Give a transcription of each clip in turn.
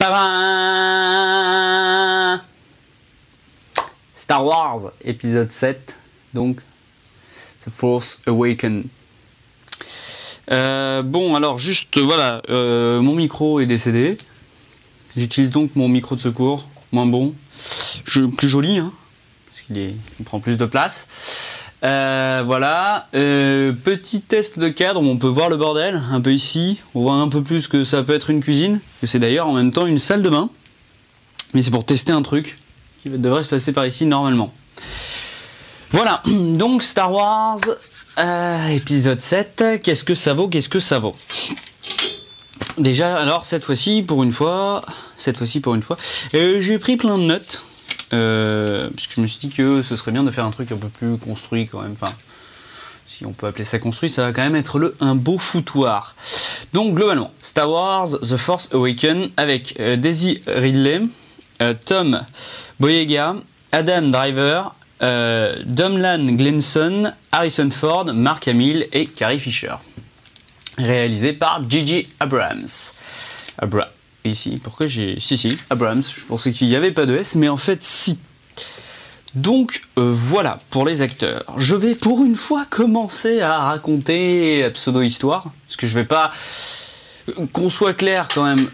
Tadam! Star Wars, épisode 7, donc The Force Awakens. Bon, alors juste, voilà, mon micro est décédé. J'utilise donc mon micro de secours, moins bon, plus joli, hein, parce qu'il prend plus de place. Voilà, petit test de cadre où on peut voir le bordel, un peu ici. On voit un peu plus que ça peut être une cuisine, que c'est d'ailleurs en même temps une salle de bain. Mais c'est pour tester un truc qui devrait se passer par ici normalement. Voilà, donc Star Wars, épisode 7, qu'est-ce que ça vaut, Déjà, alors cette fois-ci, pour une fois, j'ai pris plein de notes. Parce que je me suis dit que ce serait bien de faire un truc un peu plus construit quand même. Enfin, si on peut appeler ça construit, ça va quand même être un beau foutoir. Donc globalement, Star Wars The Force Awakens avec Daisy Ridley, Tom Boyega, Adam Driver, Domhnall Gleeson, Harrison Ford, Mark Hamill et Carrie Fisher. Réalisé par J.J. Abrams. Ici, pourquoi j'ai... Si, Abrams, je pensais qu'il n'y avait pas de S, mais en fait, si. Donc, voilà, pour les acteurs. Je vais pour une fois commencer à raconter la pseudo-histoire, parce que je vais pas... Qu'on soit clair quand même,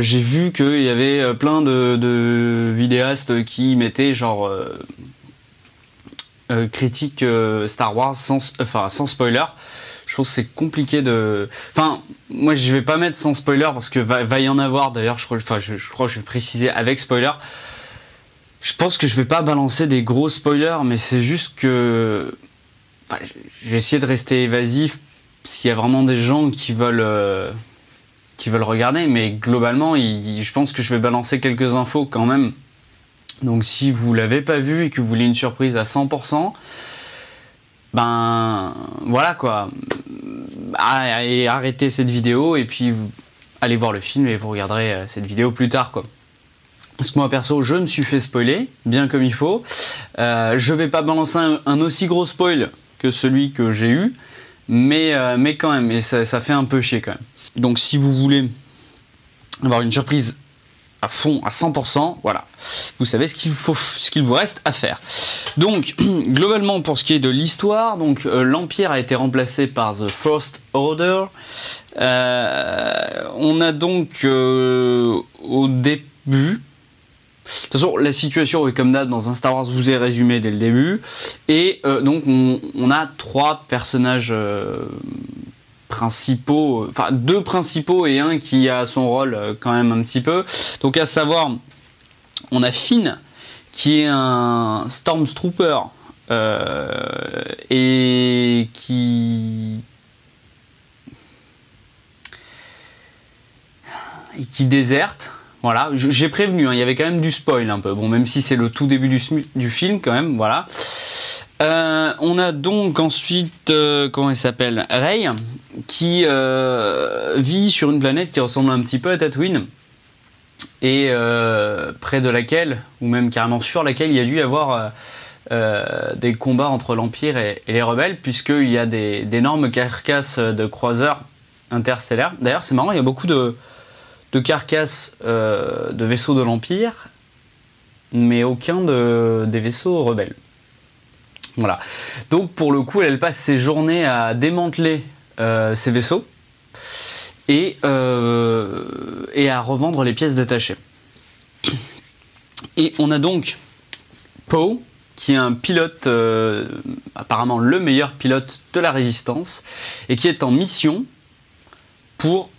j'ai vu qu'il y avait plein de vidéastes qui mettaient genre... critique Star Wars sans spoiler. Je pense que c'est compliqué de... Enfin, moi je vais pas mettre sans spoiler parce que va y en avoir d'ailleurs, je crois que je vais préciser avec spoiler. Je pense que je vais pas balancer des gros spoilers, mais c'est juste que... Enfin, je vais essayer de rester évasif s'il y a vraiment des gens qui veulent regarder, mais globalement, je pense que je vais balancer quelques infos quand même. Donc si vous l'avez pas vu et que vous voulez une surprise à 100%, ben voilà quoi, arrêtez cette vidéo et puis allez voir le film et vous regarderez cette vidéo plus tard quoi. Parce que moi perso je me suis fait spoiler bien comme il faut. Je vais pas balancer un aussi gros spoil que celui que j'ai eu, mais quand même, et ça fait un peu chier quand même. Donc si vous voulez avoir une surprise à fond, à 100%, voilà. Vous savez ce qu'il vous reste à faire. Donc, globalement, pour ce qui est de l'histoire, donc l'Empire a été remplacé par The First Order. On a donc au début... De toute façon, la situation est comme d'hab dans un Star Wars, vous est résumé dès le début. Et donc, on a trois personnages... principaux, enfin deux principaux et un qui a son rôle quand même un petit peu. Donc à savoir, on a Finn qui est un Stormtrooper et qui déserte. Voilà, j'ai prévenu, hein, il y avait quand même du spoil un peu. Bon, même si c'est le tout début du film quand même, voilà. On a donc ensuite, comment il s'appelle, Rey, qui vit sur une planète qui ressemble un petit peu à Tatooine, et près de laquelle, ou même carrément sur laquelle, il y a dû y avoir des combats entre l'Empire et les rebelles, puisqu'il y a d'énormes carcasses de croiseurs interstellaires. D'ailleurs, c'est marrant, il y a beaucoup de carcasses de vaisseaux de l'Empire, mais aucun des vaisseaux rebelles. Voilà. Donc pour le coup, elle passe ses journées à démanteler ces vaisseaux et à revendre les pièces détachées. Et on a donc Poe, qui est un pilote, apparemment le meilleur pilote de la Résistance, et qui est en mission pour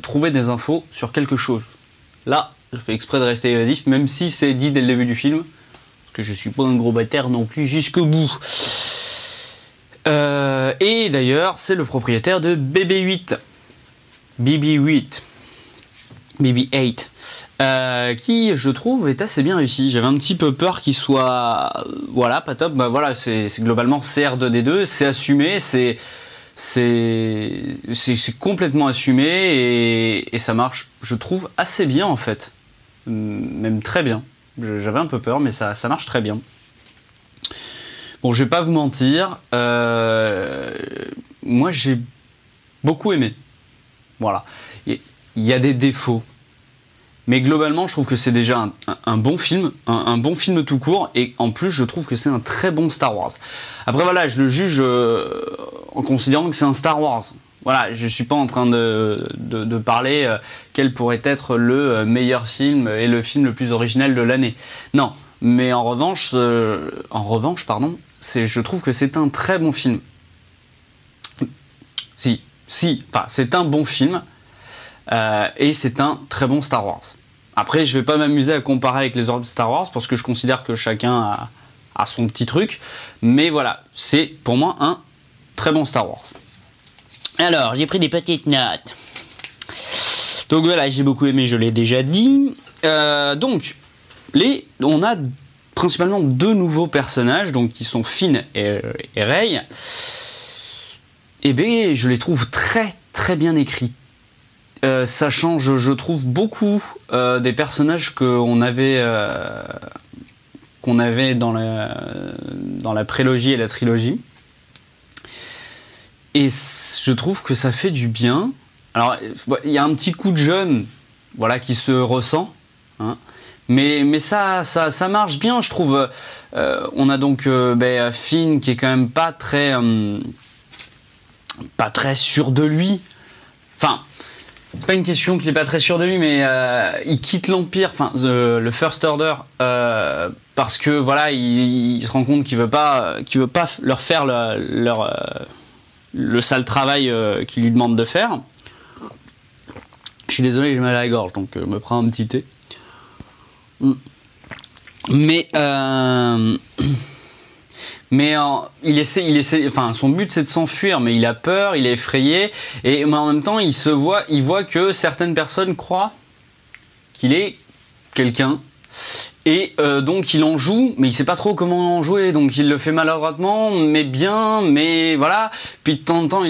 trouver des infos sur quelque chose. Là, je fais exprès de rester évasif, même si c'est dit dès le début du film, que je suis pas un gros bâtard non plus jusqu'au bout. Et d'ailleurs, c'est le propriétaire de BB-8, qui, je trouve, est assez bien réussi. J'avais un petit peu peur qu'il soit, voilà, pas top. Bah voilà, c'est globalement CR2D2, c'est assumé, c'est complètement assumé et ça marche, je trouve, assez bien en fait, même très bien. J'avais un peu peur, mais ça marche très bien. Bon, je vais pas vous mentir, moi j'ai beaucoup aimé. Voilà. Il y a des défauts, Mais globalement, je trouve que c'est déjà un bon film, un bon film tout court, et en plus, je trouve que c'est un très bon Star Wars. Après, voilà, je le juge en considérant que c'est un Star Wars. Voilà, je suis pas en train de parler quel pourrait être le meilleur film et le film le plus original de l'année. Non, mais en revanche, pardon, je trouve que c'est un très bon film. Enfin, c'est un bon film et c'est un très bon Star Wars. Après, je vais pas m'amuser à comparer avec les autres Star Wars parce que je considère que chacun a son petit truc. Mais voilà, c'est pour moi un très bon Star Wars. Alors, j'ai pris des petites notes. Donc voilà, j'ai beaucoup aimé, je l'ai déjà dit. Donc, on a principalement 2 nouveaux personnages, donc qui sont Finn et Rey. Et bien, je les trouve très très bien écrits. Ça change, je trouve, beaucoup des personnages qu'on avait dans la prélogie et la trilogie. Et je trouve que ça fait du bien. Alors, il y a un petit coup de jeune, voilà, qui se ressent, hein. Mais ça marche bien, je trouve. On a donc Finn qui est quand même pas très sûr de lui. Enfin, c'est pas une question qu'il est pas très sûr de lui, mais il quitte l'Empire, enfin le First Order, parce que voilà, il se rend compte qu'il veut pas leur faire le sale travail qu'il lui demande de faire. Je suis désolé, j'ai mal à la gorge, donc je me prends un petit thé. Mais il essaie, enfin son but c'est de s'enfuir, mais il a peur, il est effrayé, mais en même temps il voit que certaines personnes croient qu'il est quelqu'un, et donc il en joue, mais il sait pas trop comment en jouer, donc il le fait maladroitement, mais bien, mais voilà. Puis de temps en temps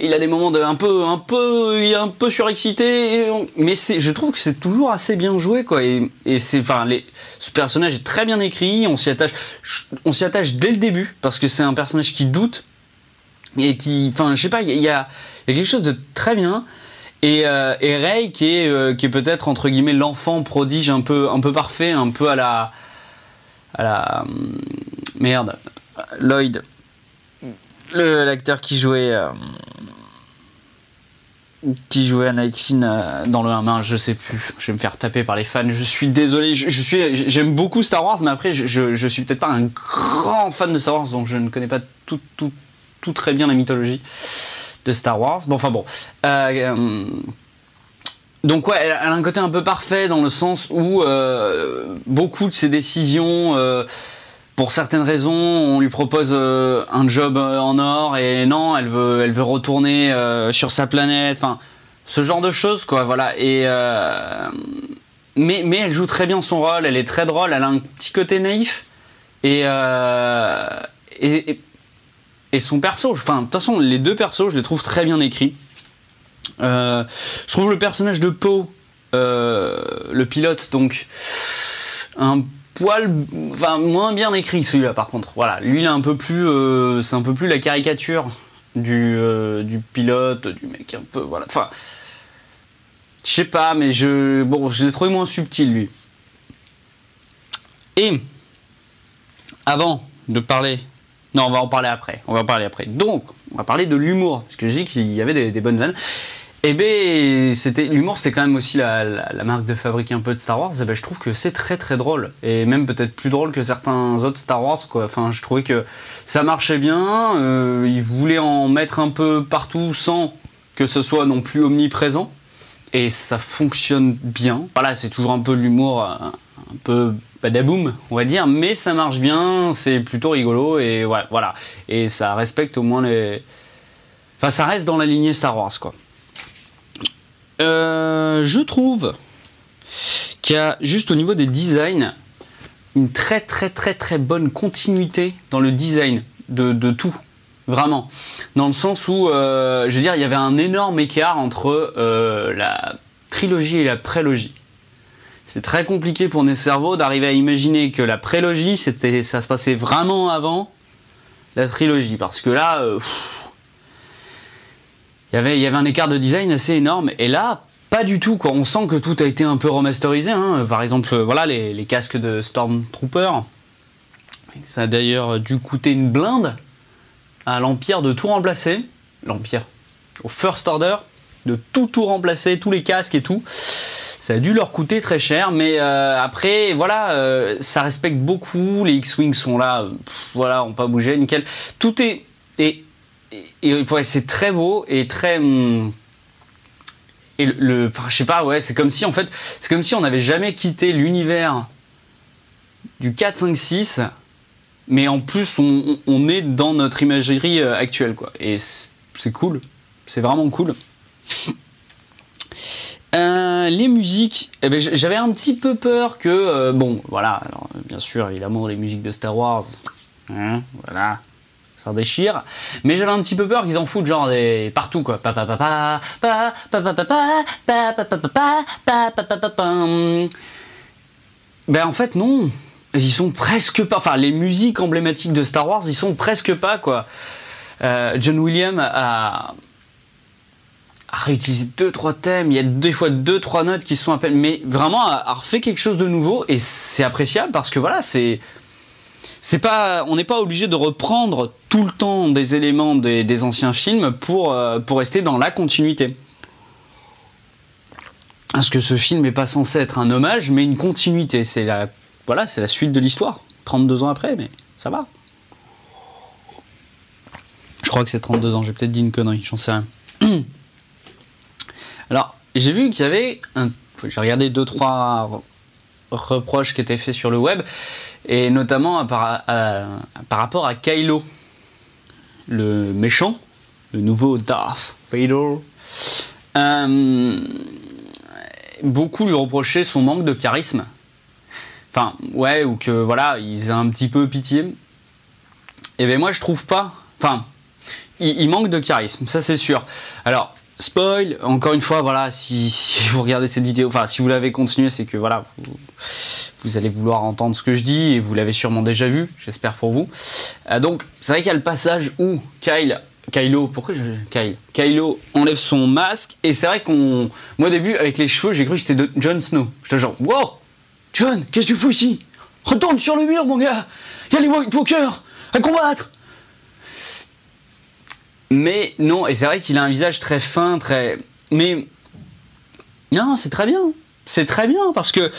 il a des moments il est un peu surexcité, mais je trouve que c'est toujours assez bien joué, quoi. Et ce personnage est très bien écrit, on s'y attache dès le début parce que c'est un personnage qui doute et qui, enfin, je sais pas, il y a quelque chose de très bien. Et Rey qui est peut-être entre guillemets l'enfant prodige un peu parfait, un peu à la merde, Lloyd, l'acteur qui jouait Anakin dans le 1, je sais plus, je vais me faire taper par les fans, je suis désolé, j'aime beaucoup Star Wars, mais après je suis peut-être pas un grand fan de Star Wars, donc je ne connais pas tout très bien la mythologie de Star Wars. Bon, enfin bon. Donc ouais, elle a un côté un peu parfait dans le sens où beaucoup de ses décisions, pour certaines raisons, on lui propose un job en or et non, elle veut retourner sur sa planète. Enfin, ce genre de choses, quoi. Voilà. Et mais elle joue très bien son rôle. Elle est très drôle. Elle a un petit côté naïf et son perso, enfin de toute façon les 2 persos je les trouve très bien écrits. Je trouve le personnage de Poe, le pilote, donc un poil, enfin moins bien écrit celui-là par contre. Voilà, lui il est un peu plus, c'est un peu plus la caricature du pilote, du mec un peu, voilà. Enfin, je sais pas, mais je l'ai trouvé moins subtil lui. Et avant de parler. Non, on va en parler après. Donc, on va parler de l'humour, parce que j'ai dit qu'il y avait des bonnes vannes. Et ben, l'humour, c'était quand même aussi la marque de fabrique un peu de Star Wars. Et ben, je trouve que c'est très très drôle, et même peut-être plus drôle que certains autres Star Wars, quoi. Enfin, je trouvais que ça marchait bien. Ils voulaient en mettre un peu partout sans que ce soit non plus omniprésent, et ça fonctionne bien. Voilà, c'est toujours un peu de l'humour, un peu badaboum, on va dire, mais ça marche bien, c'est plutôt rigolo, et ouais, voilà. Et ça respecte au moins enfin, ça reste dans la lignée Star Wars, quoi. Je trouve qu'il y a, juste au niveau des designs, une très très très très bonne continuité dans le design de tout. Vraiment. Dans le sens où, je veux dire, il y avait un énorme écart entre la trilogie et la prélogie. C'est très compliqué pour nos cerveaux d'arriver à imaginer que la prélogie, ça se passait vraiment avant la trilogie. Parce que là, il y avait un écart de design assez énorme. Et là, pas du tout, quoi. On sent que tout a été un peu remasterisé, hein. Par exemple, voilà, les casques de Stormtrooper. Ça a d'ailleurs dû coûter une blinde à l'Empire de tout remplacer. L'Empire, au First Order, de tout remplacer, tous les casques et tout. Ça a dû leur coûter très cher, mais après, voilà, ça respecte beaucoup. Les X-Wing sont là, voilà, on pas bougé, nickel. Tout est... Et ouais, c'est très beau et très... Et enfin, je sais pas, ouais, c'est comme si, en fait, c'est comme si on n'avait jamais quitté l'univers du 4, 5, 6, mais en plus, on est dans notre imagerie actuelle, quoi. Et c'est cool, c'est vraiment cool. Les musiques, eh ben, j'avais un petit peu peur que, bon, voilà, alors, bien sûr, évidemment, les musiques de Star Wars, hein, voilà, ça déchire, mais j'avais un petit peu peur qu'ils en foutent genre des partout, quoi. Ben en fait non, ils sont presque pas, enfin les musiques emblématiques de Star Wars, ils sont presque pas, quoi. John Williams a réutilisé 2-3 thèmes, il y a des fois 2-3 notes qui sont à peine, mais vraiment a refait quelque chose de nouveau, et c'est appréciable parce que voilà, pas, on n'est pas obligé de reprendre tout le temps des éléments des anciens films pour rester dans la continuité. Parce que ce film n'est pas censé être un hommage, mais une continuité. C'est la suite de l'histoire. 32 ans après, mais ça va. Je crois que c'est 32 ans, j'ai peut-être dit une connerie, j'en sais rien. Alors, j'ai vu qu'il y avait j'ai regardé 2-3 reproches qui étaient faits sur le web, et notamment par rapport à Kylo, le méchant, le nouveau Darth Vader. Beaucoup lui reprochaient son manque de charisme. Enfin, ouais, ou que voilà, il faisait un petit peu pitié. Et ben moi je trouve pas. Enfin, il manque de charisme, ça c'est sûr. Alors, spoil, encore une fois, voilà, si vous regardez cette vidéo, enfin si vous l'avez continué, c'est que voilà, vous allez vouloir entendre ce que je dis, et vous l'avez sûrement déjà vu, j'espère pour vous. Donc, c'est vrai qu'il y a le passage où Kylo enlève son masque, et c'est vrai moi au début, avec les cheveux, j'ai cru que c'était Jon Snow. J'étais genre, wow, Jon, qu'est-ce que tu fous ici? Retourne sur le mur, mon gars, il y a les White Walkers à combattre. Mais non, et c'est vrai qu'il a un visage très fin, mais non, c'est très bien, parce que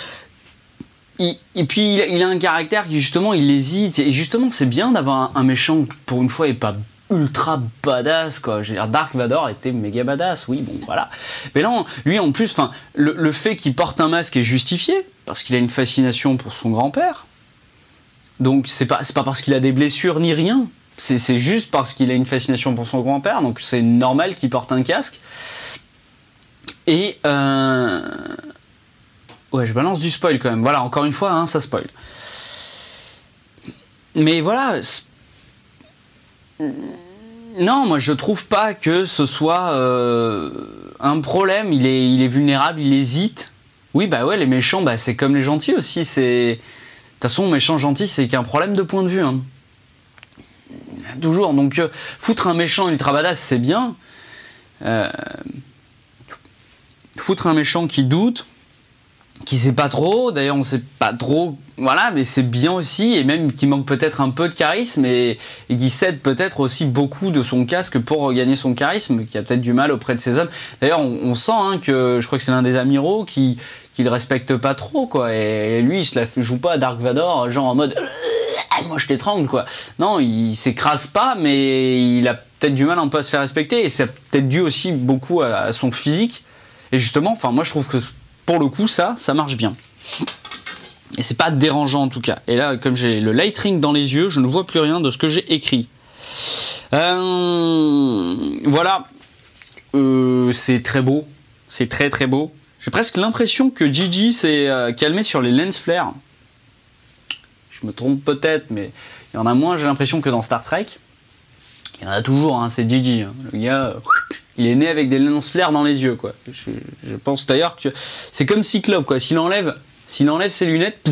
et puis il a un caractère qui justement il hésite, et justement c'est bien d'avoir un méchant pour une fois et pas ultra badass, quoi. Je veux dire, Dark Vador était méga badass, oui, bon, voilà. Mais là, lui, en plus, le fait qu'il porte un masque est justifié, parce qu'il a une fascination pour son grand-père. Donc, c'est pas parce qu'il a des blessures ni rien. C'est juste parce qu'il a une fascination pour son grand-père, donc c'est normal qu'il porte un casque. Et... ouais, je balance du spoil quand même. Voilà, encore une fois, hein, ça spoil. Mais voilà... Non, moi je trouve pas que ce soit un problème. Il est vulnérable, il hésite. Oui, bah ouais, les méchants, bah, c'est comme les gentils aussi. De toute façon, méchant gentil, c'est qu'un problème de point de vue. Hein. Toujours. Donc, foutre un méchant ultra badass, c'est bien. Foutre un méchant qui doute, qui sait pas trop. D'ailleurs, on sait pas trop. Voilà, mais c'est bien aussi, et même qui manque peut-être un peu de charisme, et qui cède peut-être aussi beaucoup de son casque pour regagner son charisme, qui a peut-être du mal auprès de ses hommes. D'ailleurs, on sent hein, que je crois que c'est l'un des amiraux qui le respecte pas trop, quoi. Et lui, il se la joue pas à Dark Vador, genre en mode moi je t'étrangle, quoi. Non, il s'écrase pas, mais il a peut-être du mal un peu à se faire respecter, et c'est peut-être dû aussi beaucoup à son physique. Et justement, enfin, moi je trouve que pour le coup, ça marche bien. Et c'est pas dérangeant en tout cas. Et là, comme j'ai le light ring dans les yeux, je ne vois plus rien de ce que j'ai écrit. Voilà. C'est très beau. C'est très très beau. J'ai presque l'impression que Gigi s'est calmé sur les lens flares. Je me trompe peut-être, mais il y en a moins, j'ai l'impression, que dans Star Trek. Il y en a toujours, hein, c'est Gigi. Hein. Le gars, il est né avec des lens flares dans les yeux, quoi. Je pense d'ailleurs que c'est comme Cyclope, quoi. S'il enlève ses lunettes,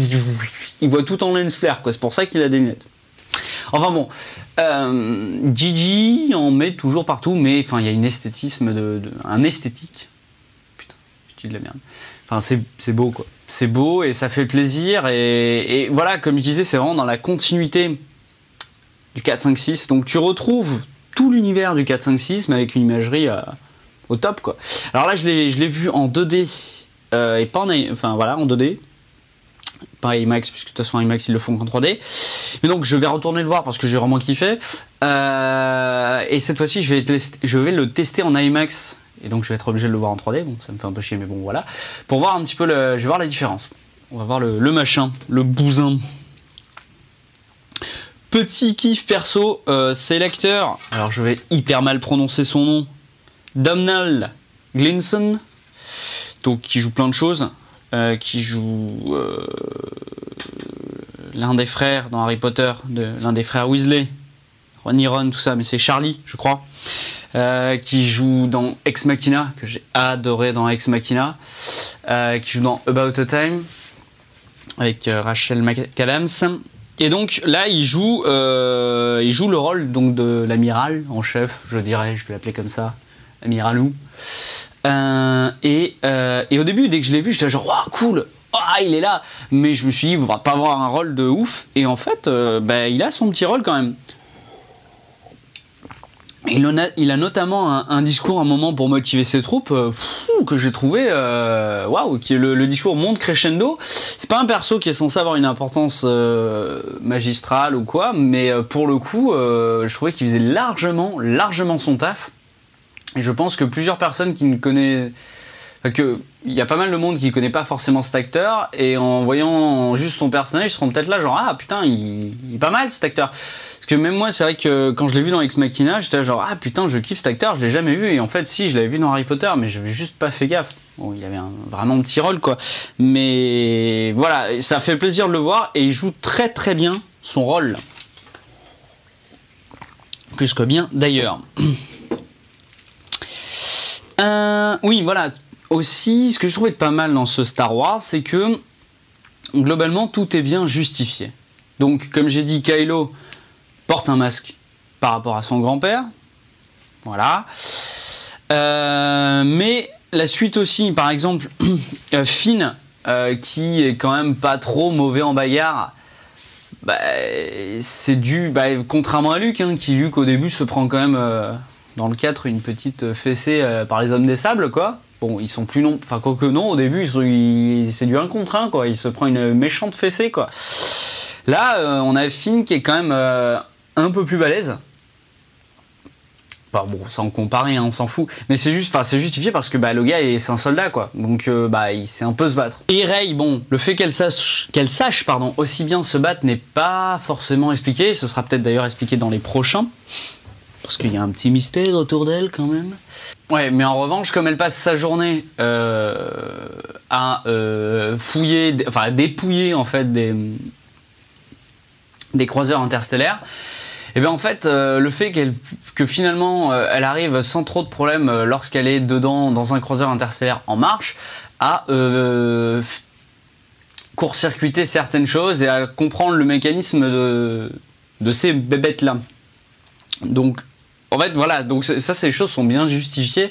il voit tout en lens flare, quoi. C'est pour ça qu'il a des lunettes. Enfin bon, Gigi en met toujours partout, mais enfin il y a une esthétisme un esthétique. Putain, je dis de la merde. Enfin, c'est beau, quoi. C'est beau et ça fait plaisir. Et voilà, comme je disais, c'est vraiment dans la continuité du 4.5.6. Donc tu retrouves tout l'univers du 4.5.6, mais avec une imagerie au top, quoi. Alors là, je l'ai vu en 2D et pas en 2D. Pas IMAX, puisque de toute façon IMAX ils le font qu'en 3D. Mais donc je vais retourner le voir parce que j'ai vraiment kiffé. Et cette fois-ci je vais le tester en IMAX. Et donc je vais être obligé de le voir en 3D. Bon, ça me fait un peu chier, mais bon voilà. Pour voir un petit peu, je vais voir la différence. On va voir le machin, le bousin. Petit kiff perso, c'est l'acteur. Alors je vais hyper mal prononcer son nom. Domhnall Gleeson. Donc qui joue plein de choses. Qui joue l'un des frères dans Harry Potter, l'un des frères Weasley, Ron, tout ça, mais c'est Charlie, je crois, qui joue dans Ex Machina, que j'ai adoré dans Ex Machina, qui joue dans About a Time, avec Rachel McAdams. Et donc là, il joue le rôle donc, de l'amiral en chef, je vais l'appeler comme ça, Amiralou. Et au début, dès que je l'ai vu, j'étais genre, waouh, cool, il est là. Mais je me suis dit, il va pas avoir un rôle de ouf. Et en fait, il a son petit rôle quand même. Il a notamment un discours, un moment pour motiver ses troupes, que j'ai trouvé, waouh, qui le discours monte crescendo. C'est pas un perso qui est censé avoir une importance magistrale ou quoi, mais pour le coup, je trouvais qu'il faisait largement son taf. Et je pense que plusieurs personnes qui ne connaissent... il y a pas mal de monde qui ne connaît pas forcément cet acteur, et en voyant juste son personnage, ils seront peut-être là genre « Ah putain, il est pas mal cet acteur !» Parce que même moi, c'est vrai que quand je l'ai vu dans Ex Machina, j'étais genre « Ah putain, je kiffe cet acteur, je l'ai jamais vu !» Et en fait, si, je l'avais vu dans Harry Potter, mais j'avais juste pas fait gaffe. Bon, il avait vraiment un petit rôle, quoi. Mais voilà, ça fait plaisir de le voir, et il joue très très bien son rôle. Plus que bien, d'ailleurs. Oui, voilà. Aussi, ce que je trouvais pas mal dans ce Star Wars, c'est que globalement, tout est bien justifié. Donc, comme j'ai dit, Kylo porte un masque par rapport à son grand-père. Voilà. Mais la suite aussi, par exemple, Finn, qui est quand même pas trop mauvais en bagarre, c'est dû, contrairement à Luke, qui Luke au début se prend quand même... dans le 4, une petite fessée par les hommes des sables, quoi. Bon, ils sont plus non... Enfin, quoique non, au début, c'est du 1 contre 1, quoi. Il se prend une méchante fessée, quoi. Là, on a Finn qui est quand même un peu plus balèze. Enfin, bon, sans comparer, on s'en fout. Mais c'est justifié parce que le gars, c'est un soldat, quoi. Donc, il sait un peu se battre. Et Rey, bon, le fait qu'elle sache aussi bien se battre n'est pas forcément expliqué. Ce sera peut-être d'ailleurs expliqué dans les prochains. Parce qu'il y a un petit mystère autour d'elle quand même. Ouais, mais en revanche, comme elle passe sa journée à fouiller, à dépouiller en fait des croiseurs interstellaires, et bien en fait, le fait que finalement elle arrive sans trop de problèmes lorsqu'elle est dedans dans un croiseur interstellaire en marche, à court-circuiter certaines choses et à comprendre le mécanisme de ces bébêtes là. Donc en fait voilà, donc ça ces choses sont bien justifiées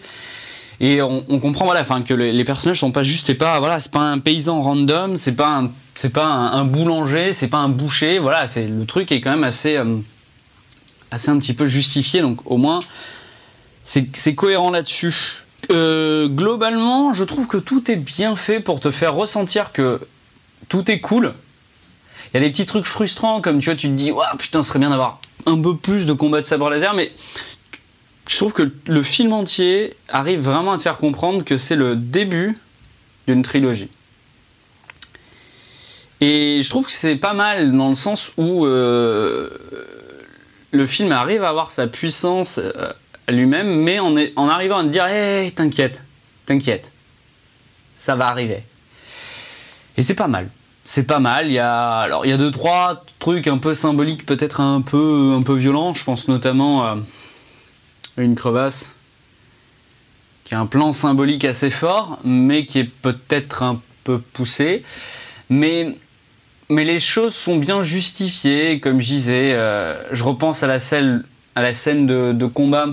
et on comprend voilà, que les personnages sont pas juste, c'est pas un paysan random, c'est pas un boulanger, c'est pas un boucher, voilà, le truc est quand même assez un petit peu justifié, donc au moins c'est cohérent là-dessus. Globalement, je trouve que tout est bien fait pour te faire ressentir que tout est cool. Il y a des petits trucs frustrants comme tu vois, tu te dis ouah putain, ce serait bien d'avoir un peu plus de combats de sabre laser, mais je trouve que le film entier arrive vraiment à te faire comprendre que c'est le début d'une trilogie. Et je trouve que c'est pas mal dans le sens où le film arrive à avoir sa puissance à lui-même, mais en arrivant à te dire hey, t'inquiète, ça va arriver. Et c'est pas mal. C'est pas mal, il y a 2-3 trucs un peu symboliques, peut-être un peu violents. Je pense notamment à une crevasse qui a un plan symbolique assez fort, mais qui est peut-être un peu poussé. Mais les choses sont bien justifiées, comme je disais. Je repense à la scène de combat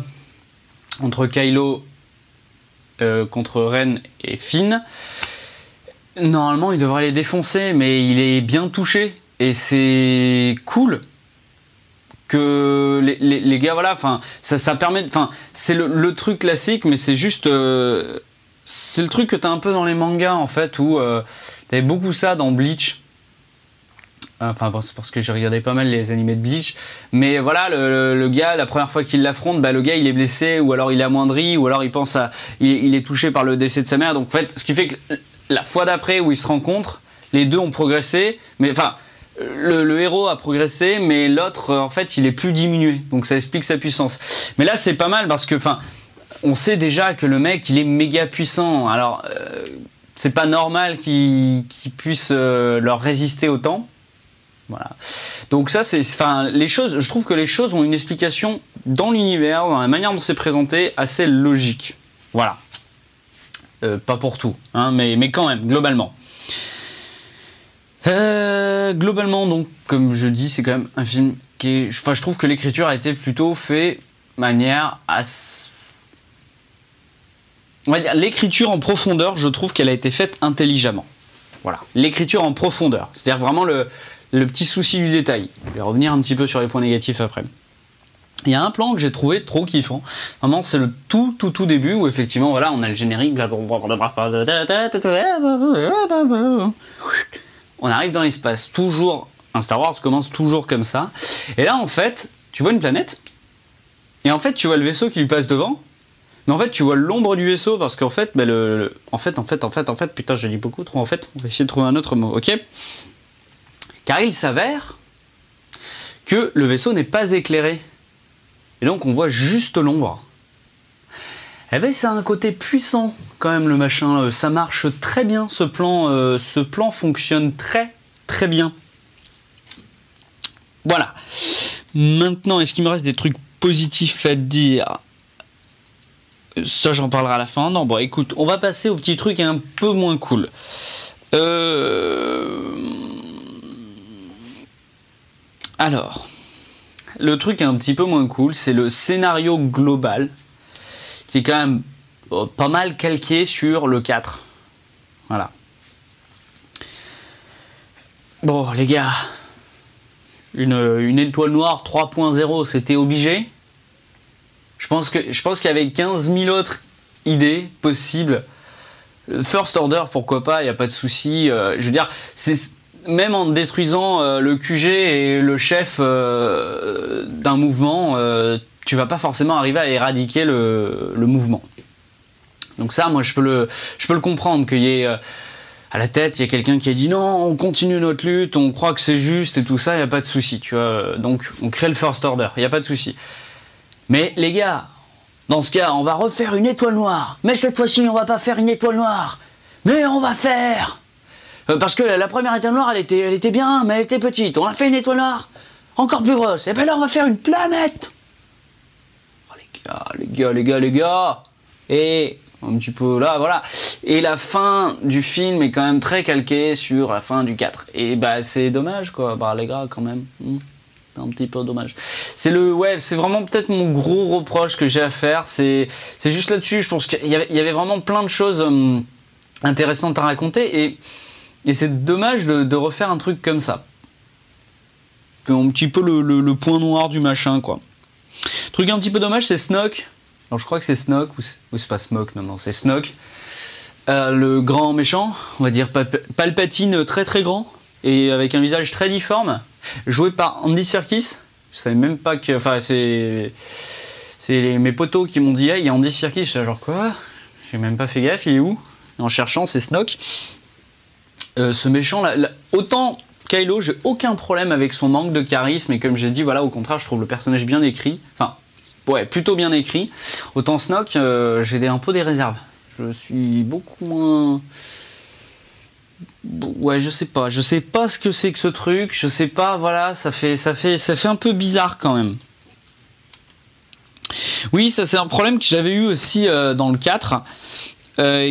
entre Kylo contre Ren et Finn. Normalement, il devrait les défoncer, mais il est bien touché. Et c'est cool que les gars, voilà, enfin, ça permet, enfin, c'est le truc classique, mais c'est juste, c'est le truc que t'as un peu dans les mangas, en fait, où t'avais beaucoup ça dans Bleach. Enfin, c'est parce que j'ai regardé pas mal les animés de Bleach, mais voilà, le gars, la première fois qu'il l'affronte, bah, le gars il est blessé, ou alors il est amoindri, ou alors il pense à, il est touché par le décès de sa mère. Donc en fait, ce qui fait que la fois d'après où ils se rencontrent, les deux ont progressé, mais enfin, le héros a progressé, mais l'autre, en fait, il est plus diminué. Donc ça explique sa puissance. Mais là, c'est pas mal parce que, enfin, on sait déjà que le mec, il est méga puissant. Alors, c'est pas normal qu'il puisse leur résister autant. Voilà. Donc ça, c'est, enfin, les choses, je trouve que les choses ont une explication dans l'univers, dans la manière dont c'est présenté, assez logique. Voilà. Pas pour tout, hein, mais quand même, globalement. Globalement, donc, comme je dis, c'est quand même un film qui est... Enfin, je trouve que l'écriture a été plutôt faite de manière assez... On va dire, l'écriture en profondeur, je trouve qu'elle a été faite intelligemment. Voilà. L'écriture en profondeur. C'est-à-dire vraiment le petit souci du détail. Je vais revenir un petit peu sur les points négatifs après. Il y a un plan que j'ai trouvé trop kiffant. Vraiment, c'est le tout début où effectivement, voilà, on a le générique. On arrive dans l'espace. Toujours, un Star Wars commence toujours comme ça. Et là, en fait, tu vois une planète. Et en fait, tu vois le vaisseau qui lui passe devant. Mais en fait, tu vois l'ombre du vaisseau parce qu'en fait, bah, en fait, putain, je dis beaucoup trop en fait. On va essayer de trouver un autre mot, ok ? Car il s'avère que le vaisseau n'est pas éclairé. Et donc on voit juste l'ombre. Eh bien ça a un côté puissant quand même le machin. Ça marche très bien ce plan fonctionne très bien. Voilà. Maintenant, est-ce qu'il me reste des trucs positifs à te dire ? Ça j'en parlerai à la fin. Non, bon écoute, on va passer au petit truc un peu moins cool. Alors, le truc un petit peu moins cool, c'est le scénario global, qui est quand même pas mal calqué sur le 4. Voilà. Bon, les gars, une étoile noire 3.0, c'était obligé. Je pense qu'il y avait 15 000 autres idées possibles. First Order, pourquoi pas, il n'y a pas de souci. Je veux dire, même en détruisant le QG et le chef d'un mouvement, tu vas pas forcément arriver à éradiquer le mouvement. Donc ça, moi, je peux le comprendre, qu'il y ait à la tête, il y a quelqu'un qui a dit non, on continue notre lutte, on croit que c'est juste et tout ça, il n'y a pas de souci, tu vois. Donc on crée le First Order, il n'y a pas de souci. Mais les gars, dans ce cas, on va refaire une étoile noire. Mais cette fois-ci, on va pas faire une étoile noire. Mais on va faire... parce que la première étoile noire, elle était bien, mais elle était petite. On a fait une étoile noire encore plus grosse. Et bien là, on va faire une planète. Oh, les gars. Et un petit peu là, voilà. Et la fin du film est quand même très calquée sur la fin du 4. Et bah, c'est dommage, quoi. Bah, les gars, quand même. C'est un petit peu dommage. C'est vraiment peut-être mon gros reproche que j'ai à faire. C'est juste là-dessus. Je pense qu'il y avait vraiment plein de choses intéressantes à raconter. Et c'est dommage de refaire un truc comme ça. C'est un petit peu le point noir du machin, quoi. Truc un petit peu dommage, c'est Snoke. Alors je crois que c'est Snoke, ou c'est pas Smoke, non, c'est Snoke. Le grand méchant, on va dire Palpatine très grand, et avec un visage très difforme, joué par Andy Serkis. Je savais même pas que... Enfin, c'est mes potos qui m'ont dit, hey, il y a Andy Serkis. J'étais genre, quoi ? J'ai même pas fait gaffe, il est où ? En cherchant, c'est Snoke. Ce méchant, autant Kylo, j'ai aucun problème avec son manque de charisme, et comme j'ai dit, voilà, au contraire, je trouve le personnage bien écrit, enfin, ouais, plutôt bien écrit. Autant Snoke, j'ai un peu des réserves. Je suis beaucoup moins... Ouais, je sais pas ce que c'est que ce truc, je sais pas, voilà, ça fait un peu bizarre quand même. Oui, ça c'est un problème que j'avais eu aussi dans le 4,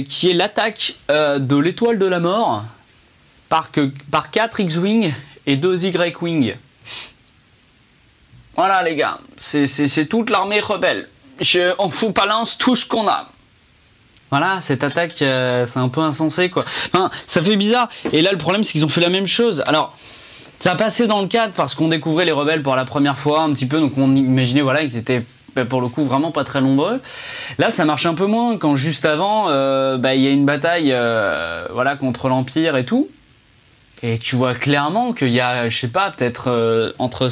qui est l'attaque de l'étoile de la mort par 4 X-Wing et 2 Y-Wing. Voilà les gars, c'est toute l'armée rebelle. On vous balance tout ce qu'on a. Voilà, cette attaque, c'est un peu insensé, quoi. Enfin, ça fait bizarre. Et là, le problème, c'est qu'ils ont fait la même chose. Alors, ça passait dans le cadre parce qu'on découvrait les rebelles pour la première fois, un petit peu. Donc, on imaginait, voilà, qu'ils étaient, pour le coup, vraiment pas très nombreux. Là, ça marche un peu moins quand juste avant, il y a une bataille, voilà, contre l'Empire et tout. Et tu vois clairement qu'il y a, je sais pas, peut-être entre,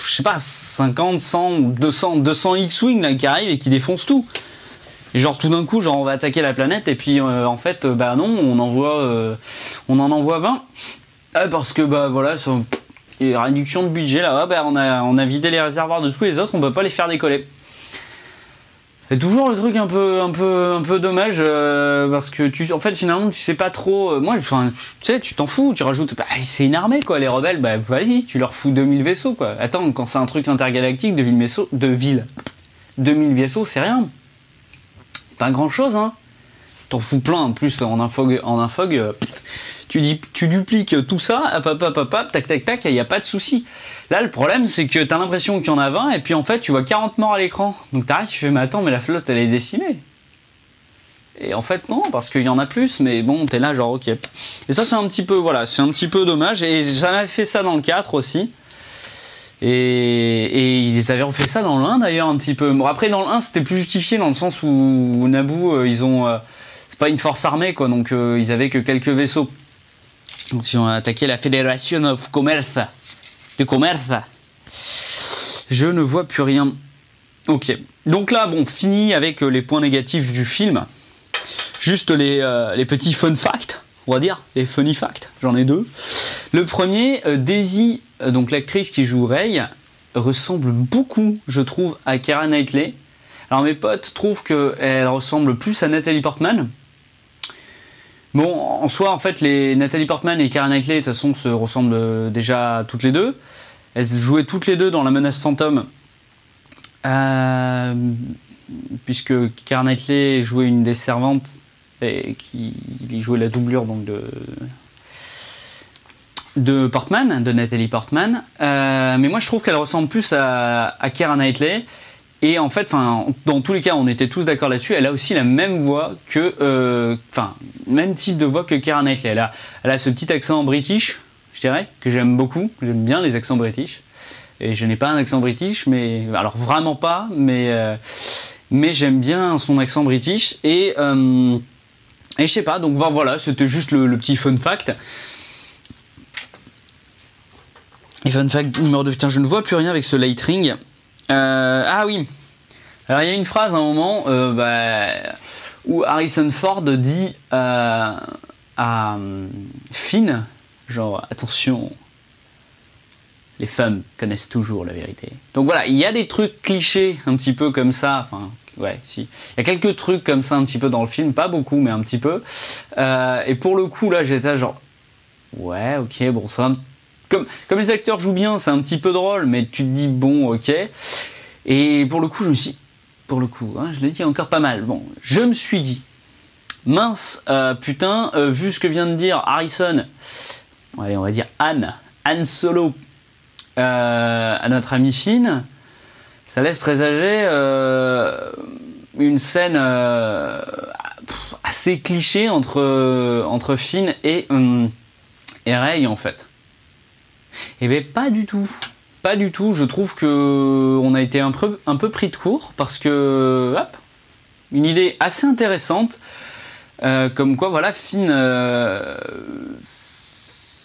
je sais pas, 50, 100, 200 X-Wing là, qui arrivent et qui défoncent tout. Et genre tout d'un coup, genre on va attaquer la planète et puis en fait, bah non, on en envoie 20. Parce que bah voilà, il y a réduction de budget là, on a vidé les réservoirs de tous les autres, on peut pas les faire décoller. C'est toujours le truc un peu dommage parce que en fait finalement tu sais pas trop. Moi, enfin, tu sais, tu t'en fous, tu rajoutes. Bah, c'est une armée quoi, les rebelles. Bah vas-y, tu leur fous 2000 vaisseaux quoi. Attends, quand c'est un truc intergalactique, 2000 vaisseaux, c'est rien. Pas grand chose, hein. T'en fous plein en plus en un fog. Tu dupliques tout ça, tac tac tac, il n'y a pas de souci. Là, le problème, c'est que t'as l'impression qu'il y en a 20 et puis en fait, tu vois 40 morts à l'écran. Donc t'arrives, tu fais, mais attends, mais la flotte, elle est décimée. Et en fait, non, parce qu'il y en a plus, mais bon, t'es là, genre, ok. Et ça, c'est un petit peu, voilà, c'est un petit peu dommage. Et j'avais fait ça dans le 4 aussi. Et ils avaient refait ça dans le 1 d'ailleurs, un petit peu. Bon, après, dans le 1, c'était plus justifié dans le sens où Naboo, ils ont. C'est pas une force armée, quoi, donc ils avaient que quelques vaisseaux. Donc, ils ont attaqué la Fédération of Commerce. De commerce. Je ne vois plus rien. Ok. Donc là, bon, fini avec les points négatifs du film. Juste les petits fun facts, on va dire. Les funny facts. J'en ai deux. Le premier, Daisy, donc l'actrice qui joue Rey, ressemble beaucoup, je trouve, à Keira Knightley. Alors mes potes trouvent qu'elle ressemble plus à Natalie Portman. Bon, en soi, en fait, Natalie Portman et Keira Knightley, de toute façon, se ressemblent déjà toutes les deux. Elles jouaient toutes les deux dans La Menace Fantôme. Puisque Keira Knightley jouait une des servantes et qui jouait la doublure donc de Portman, de Natalie Portman. Mais moi, je trouve qu'elle ressemble plus à Keira Knightley. Et en fait, dans tous les cas, on était tous d'accord là-dessus. Elle a aussi la même voix même type de voix que Keira Knightley. Elle a ce petit accent british, je dirais, que j'aime beaucoup. J'aime bien les accents british. Et je n'ai pas un accent british, mais alors vraiment pas, mais j'aime bien son accent british. Et je sais pas. Donc voilà, c'était juste le petit fun fact. Et fun fact numéro 2, putain, je ne vois plus rien avec ce light ring. Ah oui, alors il y a une phrase à un moment où Harrison Ford dit à Finn, genre attention, les femmes connaissent toujours la vérité. Donc voilà, il y a des trucs clichés un petit peu comme ça, enfin ouais, si. Il y a quelques trucs comme ça un petit peu dans le film, pas beaucoup mais un petit peu. Et pour le coup là j'étais genre ouais ok bon ça comme les acteurs jouent bien, c'est un petit peu drôle, mais tu te dis bon, ok. Et pour le coup, je l'ai dit encore pas mal. Bon, je me suis dit, mince, putain, vu ce que vient de dire Harrison, ouais, on va dire Han Solo, à notre ami Finn, ça laisse présager une scène assez cliché entre Finn et Rey en fait. Eh bien pas du tout, je trouve qu'on a été un peu pris de court parce que, hop, une idée assez intéressante, comme quoi voilà, Finn,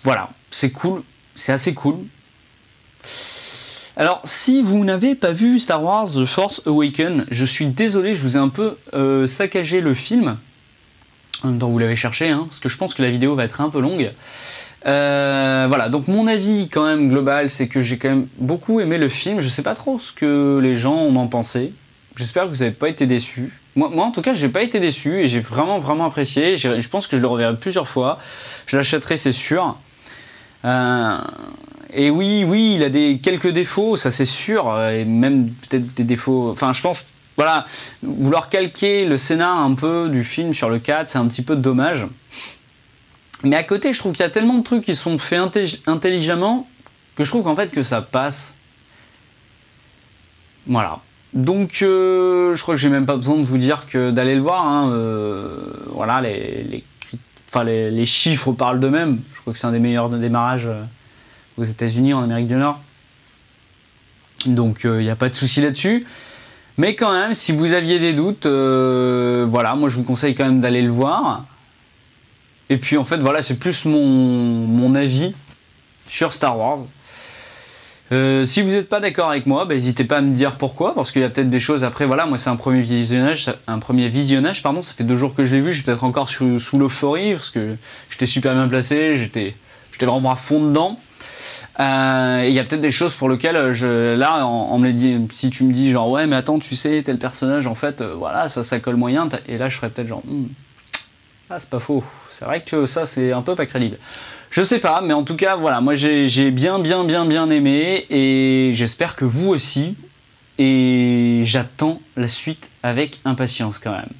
voilà, c'est cool, c'est assez cool. Alors si vous n'avez pas vu Star Wars The Force Awakens, je suis désolé, je vous ai un peu saccagé le film, en même temps vous l'avez cherché, hein, parce que je pense que la vidéo va être un peu longue. Voilà, donc mon avis quand même global, c'est que j'ai quand même beaucoup aimé le film. Je sais pas trop ce que les gens en ont pensé. J'espère que vous n'avez pas été déçus. Moi en tout cas, j'ai pas été déçu et j'ai vraiment apprécié. Je pense que je le reverrai plusieurs fois. Je l'achèterai, c'est sûr. Et oui, il a quelques défauts, ça c'est sûr, et même peut-être des défauts. Enfin, je pense, voilà, vouloir calquer le scénar un peu du film sur le 4, c'est un petit peu dommage. Mais à côté, je trouve qu'il y a tellement de trucs qui sont faits intelligemment que je trouve qu'en fait que ça passe. Voilà. Donc je crois que j'ai même pas besoin de vous dire que d'aller le voir, hein, voilà, les chiffres parlent d'eux-mêmes. Je crois que c'est un des meilleurs démarrages aux États-Unis, en Amérique du Nord. Donc il n'y a pas de souci là-dessus. Mais quand même, si vous aviez des doutes, voilà, moi je vous conseille quand même d'aller le voir. Et puis en fait, voilà, c'est plus mon avis sur Star Wars. Si vous n'êtes pas d'accord avec moi, n'hésitez pas à me dire pourquoi, parce qu'il y a peut-être des choses. Après, voilà, moi c'est un premier visionnage, pardon. Ça fait 2 jours que je l'ai vu, je suis peut-être encore sous l'euphorie parce que j'étais super bien placé, j'étais vraiment à fond dedans. Il y a peut-être des choses pour lesquelles là, on me les dit, si tu me dis genre ouais, mais attends, tu sais, tel personnage, en fait, voilà, ça colle moyen. Et là, je ferais peut-être genre, ah, c'est pas faux. C'est vrai que ça, c'est un peu pas crédible. Je sais pas, mais en tout cas, voilà, moi j'ai bien aimé et j'espère que vous aussi. Et j'attends la suite avec impatience quand même.